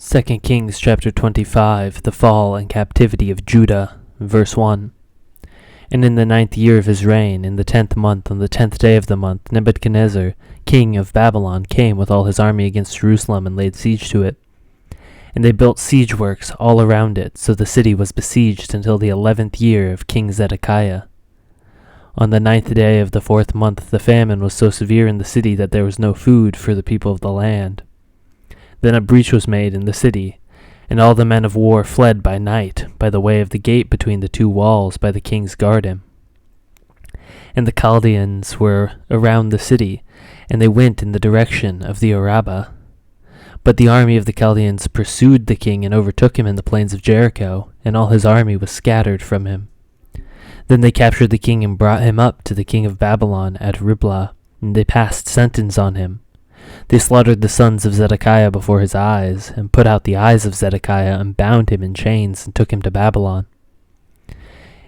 2 Kings chapter 25, the fall and captivity of Judah, verse 1. And in the 9th year of his reign, in the 10th month, on the 10th day of the month, Nebuchadnezzar, king of Babylon, came with all his army against Jerusalem and laid siege to it. And they built siege works all around it, so the city was besieged until the 11th year of King Zedekiah. On the 9th day of the 4th month, the famine was so severe in the city that there was no food for the people of the land. Then a breach was made in the city, and all the men of war fled by night by the way of the gate between the two walls by the king's garden. And the Chaldeans were around the city, and they went in the direction of the Arabah. But the army of the Chaldeans pursued the king and overtook him in the plains of Jericho, and all his army was scattered from him. Then they captured the king and brought him up to the king of Babylon at Riblah, and they passed sentence on him. They slaughtered the sons of Zedekiah before his eyes, and put out the eyes of Zedekiah, and bound him in chains, and took him to Babylon.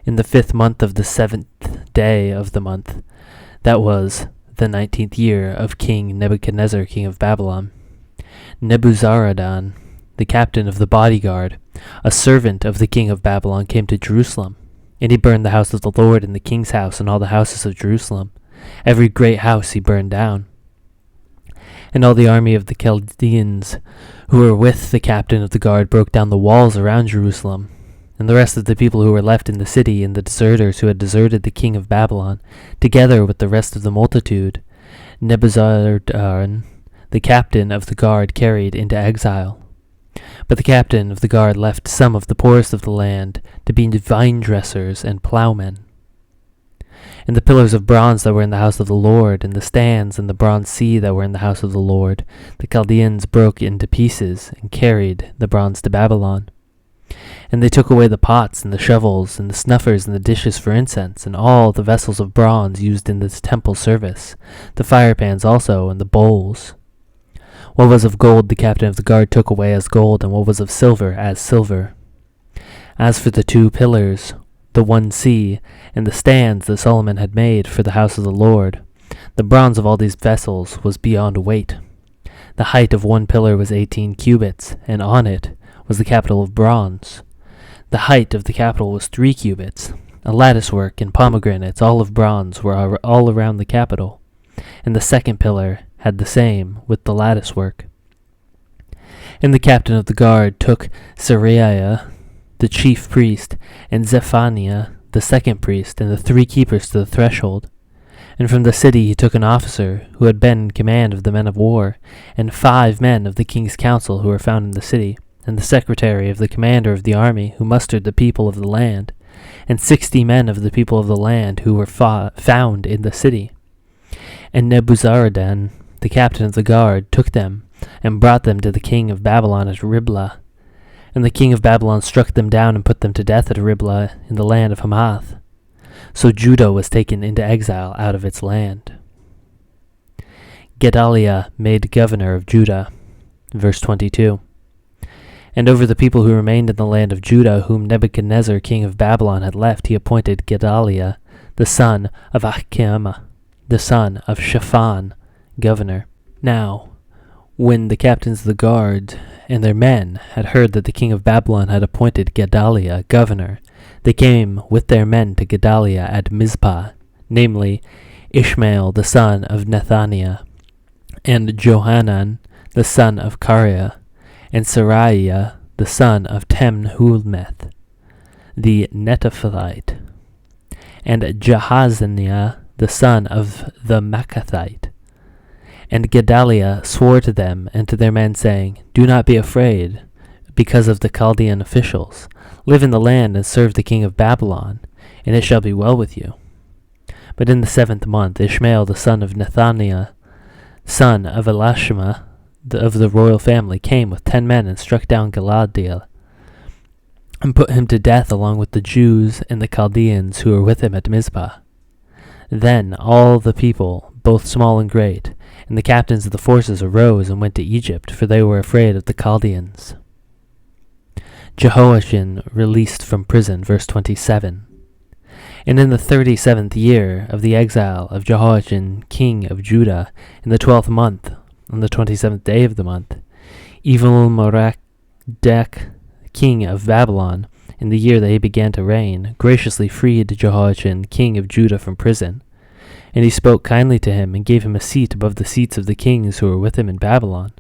In the 5th month of the 7th day of the month, that was the 19th year of King Nebuchadnezzar, king of Babylon, Nebuzaradan, the captain of the bodyguard, a servant of the king of Babylon, came to Jerusalem, and he burned the house of the Lord and the king's house and all the houses of Jerusalem. Every great house he burned down. And all the army of the Chaldeans who were with the captain of the guard broke down the walls around Jerusalem. And the rest of the people who were left in the city, and the deserters who had deserted the king of Babylon, together with the rest of the multitude, Nebuzaradan, the captain of the guard, carried into exile. But the captain of the guard left some of the poorest of the land to be vine dressers and plowmen. And the pillars of bronze that were in the house of the Lord, and the stands and the bronze sea that were in the house of the Lord, the Chaldeans broke into pieces, and carried the bronze to Babylon. And they took away the pots, and the shovels, and the snuffers, and the dishes for incense, and all the vessels of bronze used in this temple service, the firepans also, and the bowls. What was of gold the captain of the guard took away as gold, and what was of silver as silver. As for the 2 pillars, the 1 sea, and the stands that Solomon had made for the house of the Lord, the bronze of all these vessels was beyond weight. The height of 1 pillar was 18 cubits, and on it was the capital of bronze. The height of the capital was 3 cubits. A latticework and pomegranates, all of bronze, were all around the capital, and the 2nd pillar had the same with the latticework. And the captain of the guard took Seraiah, the chief priest, and Zephaniah, the 2nd priest, and the 3 keepers to the threshold. And from the city he took an officer who had been in command of the men of war, and 5 men of the king's council who were found in the city, and the secretary of the commander of the army who mustered the people of the land, and 60 men of the people of the land who were found in the city. And Nebuzaradan, the captain of the guard, took them, and brought them to the king of Babylon at Riblah. And the king of Babylon struck them down and put them to death at Riblah in the land of Hamath. So Judah was taken into exile out of its land. Gedaliah made governor of Judah. Verse 22. And over the people who remained in the land of Judah, whom Nebuchadnezzar king of Babylon had left, he appointed Gedaliah, the son of Ahikamah, the son of Shaphan, governor. Now, when the captains of the guard and their men had heard that the king of Babylon had appointed Gedaliah governor, they came with their men to Gedaliah at Mizpah, namely Ishmael the son of Nethaniah, and Johanan the son of Kareah, and Seraiah the son of Temhulmeth, the Netophathite, and Jahazaniah the son of the Makathite. And Gedaliah swore to them and to their men, saying, Do not be afraid, because of the Chaldean officials. Live in the land and serve the king of Babylon, and it shall be well with you. But in the 7th month, Ishmael the son of Nethaniah, son of Elishama, of the royal family, came with 10 men and struck down Gedaliah, and put him to death along with the Jews and the Chaldeans who were with him at Mizpah. Then all the people, both small and great, and the captains of the forces arose and went to Egypt, for they were afraid of the Chaldeans. Jehoiachin released from prison, verse 27. And in the 37th year of the exile of Jehoiachin, king of Judah, in the 12th month, on the 27th day of the month, Dak, king of Babylon, in the year that he began to reign, graciously freed Jehoiachin, king of Judah, from prison. And he spoke kindly to him, and gave him a seat above the seats of the kings who were with him in Babylon.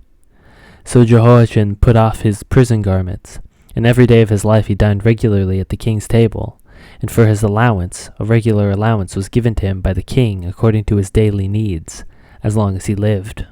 So Jehoiachin put off his prison garments, and every day of his life he dined regularly at the king's table. And for his allowance, a regular allowance was given to him by the king according to his daily needs, as long as he lived.